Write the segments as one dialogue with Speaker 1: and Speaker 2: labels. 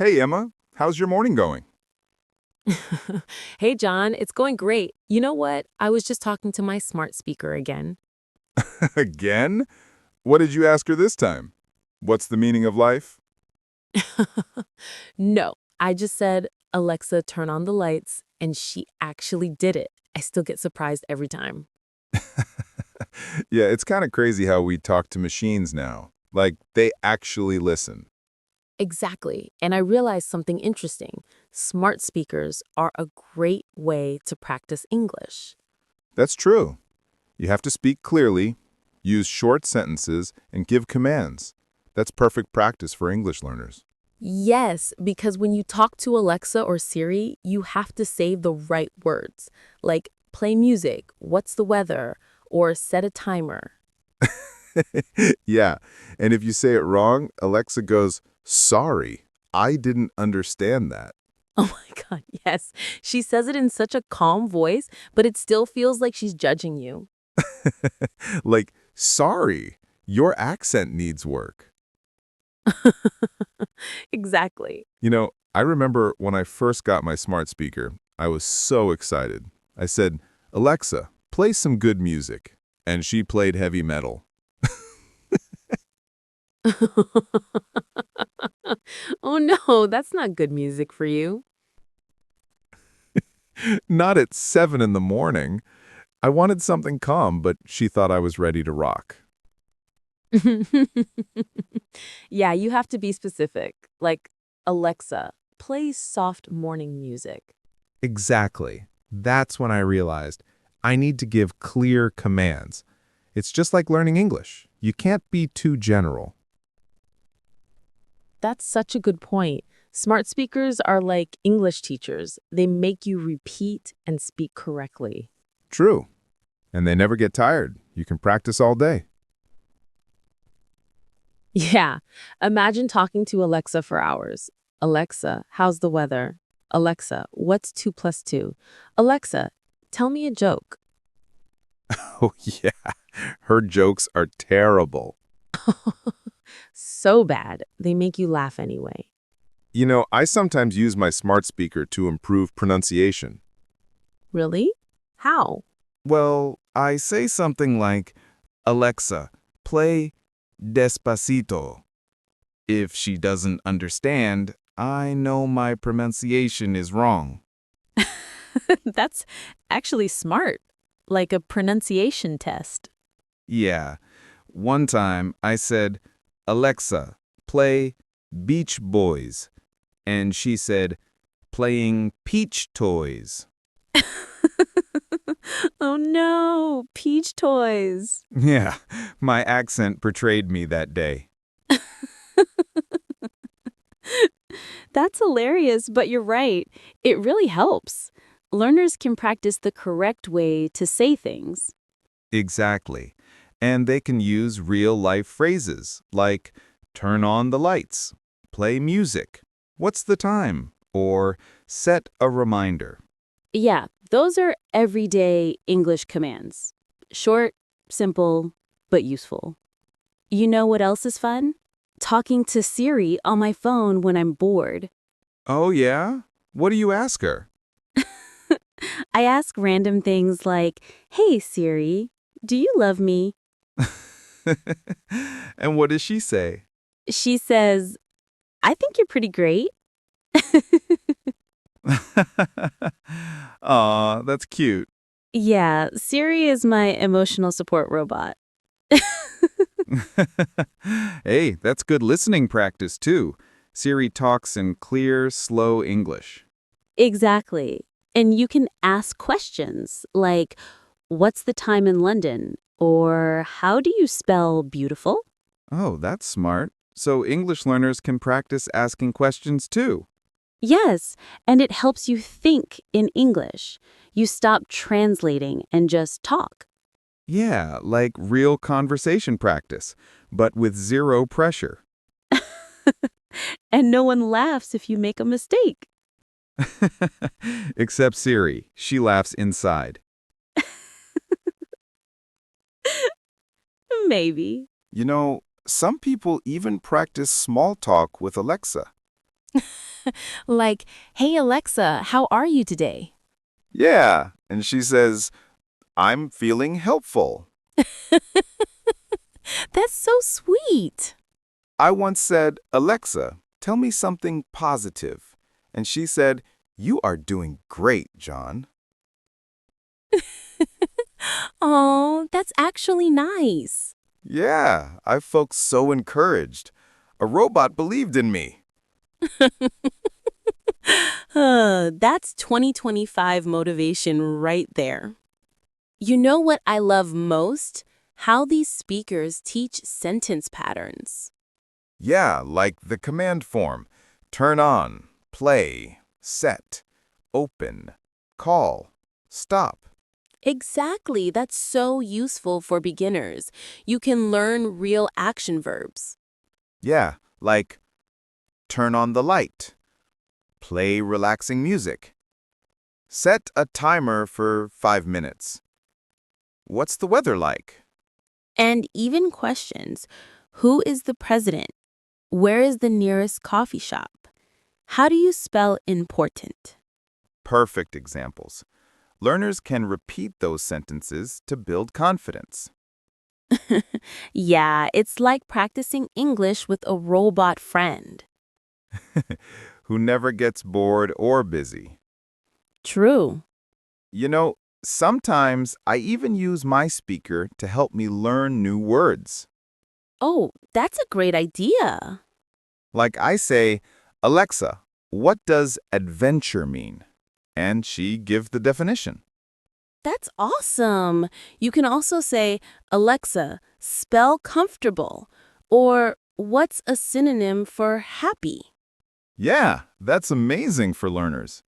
Speaker 1: Hey, Emma. How's your morning going?
Speaker 2: Hey, John, it's going great. You know what? I was just talking to my smart speaker again.
Speaker 1: Again? What did you ask her this time? What's the meaning of life?
Speaker 2: No, I just said, Alexa, turn on the lights, and she actually did it. I still get surprised every time.
Speaker 1: Yeah, it's kind of crazy how we talk to machines now. Like, they actually listen.
Speaker 2: Exactly. And I realized something interesting. Smart speakers are a great way to practice English.
Speaker 1: That's true. You have to speak clearly, use short sentences, and give commands. That's perfect practice for English learners.
Speaker 2: Yes, because when you talk to Alexa or Siri, you have to say the right words, like play music, what's the weather, or set a timer.
Speaker 1: Yeah, and if you say it wrong, Alexa goes, "Sorry, I didn't understand that."
Speaker 2: Oh my God, yes. She says it in such a calm voice, but it still feels like she's judging you.
Speaker 1: Like, "Sorry, your accent needs work."
Speaker 2: Exactly.
Speaker 1: I remember when I first got my smart speaker, I was so excited. I said, "Alexa, play some good music." And she played heavy metal.
Speaker 2: Oh no, that's not good music for you.
Speaker 1: Not at 7 in the morning. I wanted something calm, but she thought I was ready to rock.
Speaker 2: Yeah, you have to be specific. Like, Alexa, play soft morning music.
Speaker 1: Exactly. That's when I realized I need to give clear commands. It's just like learning English. You can't be too general.
Speaker 2: That's such a good point. Smart speakers are like English teachers. They make you repeat and speak correctly.
Speaker 1: True. And they never get tired. You can practice all day.
Speaker 2: Yeah. Imagine talking to Alexa for hours. Alexa, how's the weather? Alexa, what's 2 plus 2? Alexa, tell me a joke.
Speaker 1: Oh, yeah. Her jokes are terrible.
Speaker 2: So bad, they make you laugh anyway.
Speaker 1: I sometimes use my smart speaker to improve pronunciation.
Speaker 2: Really? How?
Speaker 1: Well, I say something like, "Alexa, play Despacito." If she doesn't understand, I know my pronunciation is wrong.
Speaker 2: That's actually smart, like a pronunciation test.
Speaker 1: Yeah. One time I said, "Alexa, play Beach Boys." And she said, "Playing Peach Toys."
Speaker 2: Oh no, peach toys.
Speaker 1: Yeah, my accent portrayed me that day.
Speaker 2: That's hilarious, but you're right. It really helps. Learners can practice the correct way to say things.
Speaker 1: Exactly. And they can use real-life phrases like, "Turn on the lights," "Play music," "What's the time?" or "Set a reminder."
Speaker 2: Yeah, those are everyday English commands. Short, simple, but useful. You know what else is fun? Talking to Siri on my phone when I'm bored.
Speaker 1: Oh, yeah? What do you ask her?
Speaker 2: I ask random things like, hey Siri, do you love me?
Speaker 1: And what does she say?
Speaker 2: She says, I think you're pretty great.
Speaker 1: Aw, that's cute.
Speaker 2: Yeah, Siri is my emotional support robot.
Speaker 1: Hey, that's good listening practice, too. Siri talks in clear, slow English.
Speaker 2: Exactly. And you can ask questions like, what's the time in London? Or how do you spell beautiful?
Speaker 1: Oh, that's smart. So English learners can practice asking questions, too.
Speaker 2: Yes, and it helps you think in English. You stop translating and just talk.
Speaker 1: Yeah, like real conversation practice, but with zero pressure.
Speaker 2: And no one laughs if you make a mistake.
Speaker 1: Except Siri. She laughs inside.
Speaker 2: Maybe.
Speaker 1: Some people even practice small talk with Alexa.
Speaker 2: Like, hey Alexa, how are you today?
Speaker 1: Yeah, and she says, I'm feeling helpful.
Speaker 2: That's so sweet.
Speaker 1: I once said, Alexa, tell me something positive. And she said, you are doing great, John.
Speaker 2: Oh, that's actually nice.
Speaker 1: Yeah, I felt so encouraged. A robot believed in me.
Speaker 2: That's 2025 motivation right there. You know what I love most? How these speakers teach sentence patterns.
Speaker 1: Yeah, like the command form. Turn on, play, set, open, call, stop.
Speaker 2: Exactly, that's so useful for beginners. You can learn real action verbs.
Speaker 1: Yeah, like turn on the light, play relaxing music, set a timer for 5 minutes. What's the weather like?
Speaker 2: And even questions. Who is the president? Where is the nearest coffee shop? How do you spell important?
Speaker 1: Perfect examples. Learners can repeat those sentences to build confidence.
Speaker 2: Yeah, it's like practicing English with a robot friend.
Speaker 1: Who never gets bored or busy.
Speaker 2: True.
Speaker 1: You know, sometimes I even use my speaker to help me learn new words.
Speaker 2: Oh, that's a great idea.
Speaker 1: Like I say, Alexa, what does adventure mean? And she gives the definition.
Speaker 2: That's awesome. You can also say, Alexa, spell comfortable, or what's a synonym for happy?
Speaker 1: Yeah, that's amazing for learners.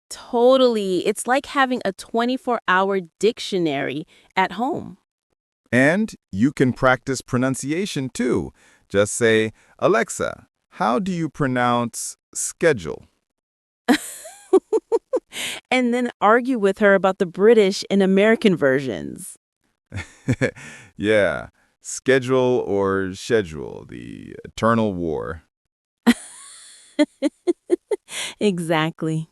Speaker 2: Totally. It's like having a 24-hour dictionary at home.
Speaker 1: And you can practice pronunciation too. Just say, Alexa, how do you pronounce schedule?
Speaker 2: And then argue with her about the British and American versions.
Speaker 1: Yeah, schedule or schedule, the eternal war.
Speaker 2: Exactly.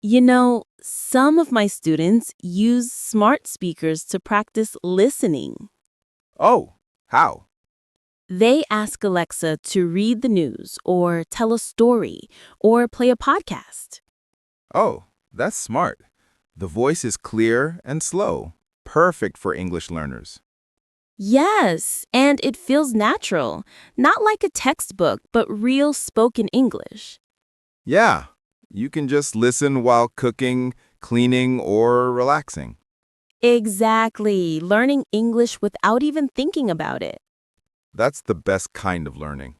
Speaker 2: You know, some of my students use smart speakers to practice listening.
Speaker 1: Oh, how?
Speaker 2: They ask Alexa to read the news or tell a story or play a podcast.
Speaker 1: Oh, that's smart. The voice is clear and slow, perfect for English learners.
Speaker 2: Yes, and it feels natural, not like a textbook, but real spoken English.
Speaker 1: Yeah, you can just listen while cooking, cleaning, or relaxing.
Speaker 2: Exactly, learning English without even thinking about it.
Speaker 1: That's the best kind of learning.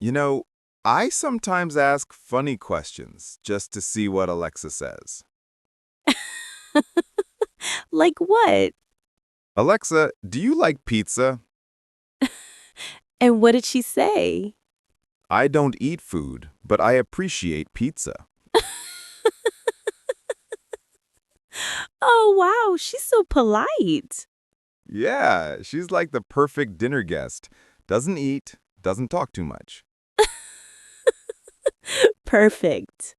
Speaker 1: You know, I sometimes ask funny questions just to see what Alexa says.
Speaker 2: Like what?
Speaker 1: Alexa, do you like pizza?
Speaker 2: And what did she say?
Speaker 1: I don't eat food, but I appreciate pizza.
Speaker 2: Oh, wow, she's so polite.
Speaker 1: Yeah, she's like the perfect dinner guest. Doesn't eat, doesn't talk too much.
Speaker 2: Perfect.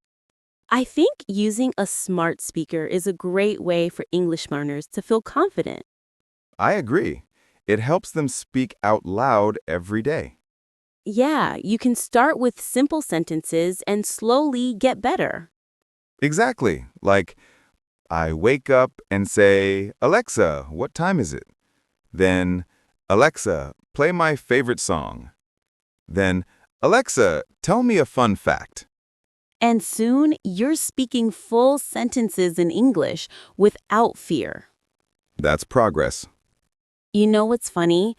Speaker 2: I think using a smart speaker is a great way for English learners to feel confident.
Speaker 1: I agree. It helps them speak out loud every day.
Speaker 2: Yeah, you can start with simple sentences and slowly get better.
Speaker 1: Exactly. Like, I wake up and say, Alexa, what time is it? Then, Alexa, play my favorite song. Then, Alexa, tell me a fun fact.
Speaker 2: And soon you're speaking full sentences in English without fear.
Speaker 1: That's progress.
Speaker 2: You know what's funny?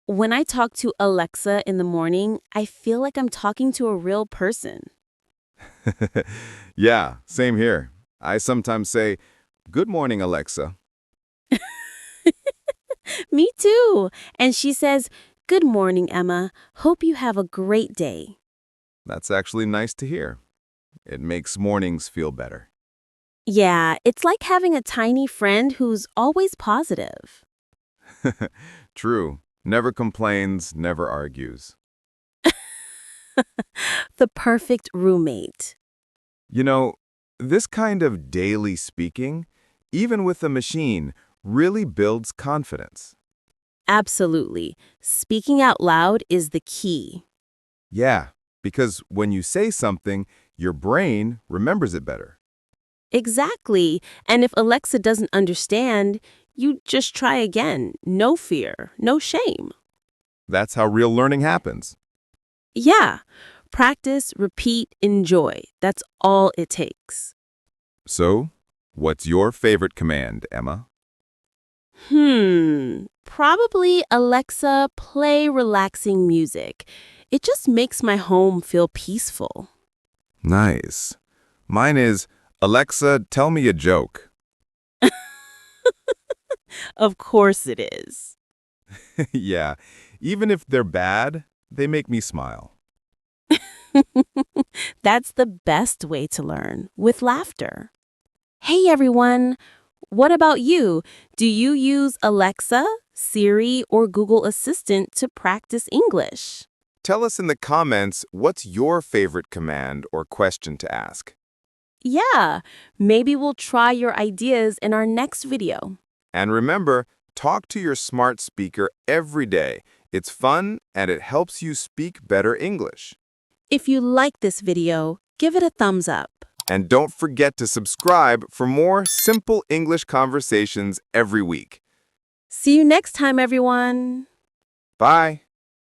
Speaker 2: When I talk to Alexa in the morning, I feel like I'm talking to a real person.
Speaker 1: Yeah, same here. I sometimes say, Good morning, Alexa.
Speaker 2: Me too. And she says, Good morning, Emma. Hope you have a great day.
Speaker 1: That's actually nice to hear. It makes mornings feel better.
Speaker 2: Yeah, it's like having a tiny friend who's always positive.
Speaker 1: True. Never complains, never argues.
Speaker 2: The perfect roommate.
Speaker 1: You know, this kind of daily speaking, even with a machine, really builds confidence.
Speaker 2: Absolutely. Speaking out loud is the key.
Speaker 1: Yeah, because when you say something, your brain remembers it better.
Speaker 2: Exactly. And if Alexa doesn't understand, you just try again. No fear, no shame.
Speaker 1: That's how real learning happens.
Speaker 2: Yeah. Practice, repeat, enjoy. That's all it takes.
Speaker 1: So, what's your favorite command, Emma?
Speaker 2: Probably Alexa, play relaxing music. It just makes my home feel peaceful.
Speaker 1: Nice. Mine is, Alexa, tell me a joke.
Speaker 2: Of course it is.
Speaker 1: Yeah, even if they're bad, they make me smile.
Speaker 2: That's the best way to learn, with laughter. Hey everyone! What about you? Do you use Alexa, Siri, or Google Assistant to practice English?
Speaker 1: Tell us in the comments what's your favorite command or question to ask.
Speaker 2: Yeah, maybe we'll try your ideas in our next video.
Speaker 1: And remember, talk to your smart speaker every day. It's fun and it helps you speak better English.
Speaker 2: If you like this video, give it a thumbs up.
Speaker 1: And don't forget to subscribe for more simple English conversations every week.
Speaker 2: See you next time, everyone.
Speaker 1: Bye.